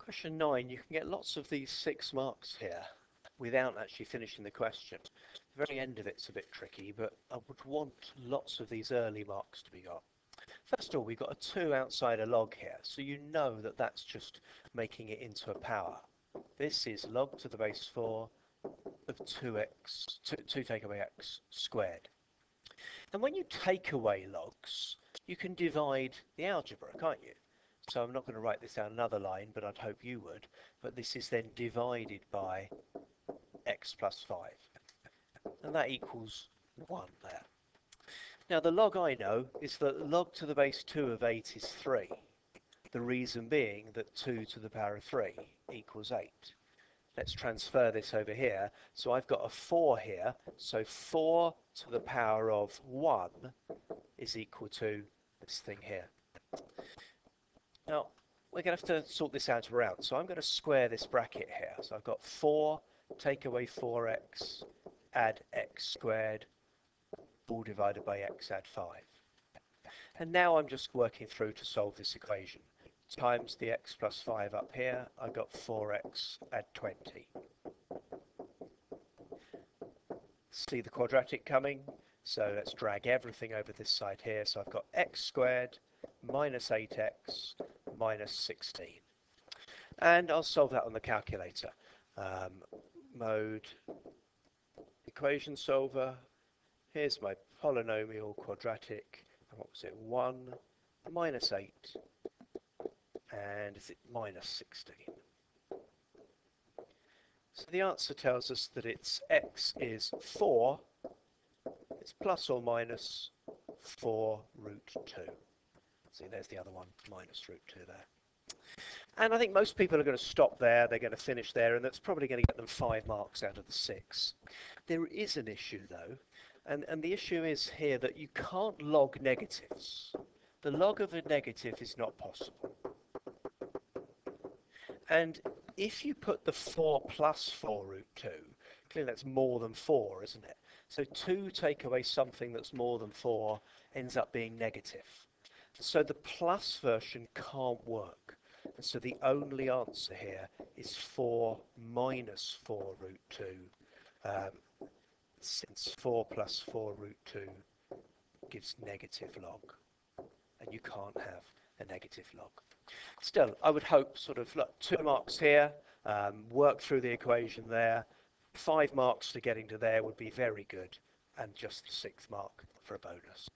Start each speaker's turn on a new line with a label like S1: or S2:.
S1: Question 9, you can get lots of these 6 marks here without actually finishing the question. The very end of it's a bit tricky, but I would want lots of these early marks to be got. First of all, we've got a 2 outside a log here, so you know that that's just making it into a power. This is log to the base 4 of 2x, 2 take away x squared. And when you take away logs, you can divide the algebra, can't you? So I'm not going to write this down another line, but I'd hope you would. But this is then divided by x plus 5. And that equals 1 there. Now the log I know is that log to the base 2 of 8 is 3. The reason being that 2 to the power of 3 equals 8. Let's transfer this over here. So I've got a 4 here. So 4 to the power of 1 is equal to this thing here. Now, we're going to have to sort this algebra out. So I'm going to square this bracket here. So I've got 4, take away 4x, add x squared, all divided by x, add 5. And now I'm just working through to solve this equation. Times the x plus 5 up here, I've got 4x, add 20. See the quadratic coming? So let's drag everything over this side here. So I've got x squared minus 8x minus 16. And I'll solve that on the calculator. Mode equation solver. Here's my polynomial quadratic. And what was it? 1 minus 8. And is it minus 16? So the answer tells us that its x is 4. It's plus or minus 4 root 2. See, there's the other one, minus root 2 there. And I think most people are going to stop there, they're going to finish there, and that's probably going to get them 5 marks out of the 6. There is an issue though, and the issue is here that you can't log negatives. The log of a negative is not possible. And if you put the 4 plus 4 root 2, clearly that's more than 4, isn't it? So 2 take away something that's more than 4 ends up being negative. So the plus version can't work. And so the only answer here is 4 minus 4 root 2, since 4 plus 4 root 2 gives negative log. And you can't have a negative log. Still, I would hope sort of, look, 2 marks here, work through the equation there. 5 marks to getting to there would be very good, and just the 6th mark for a bonus.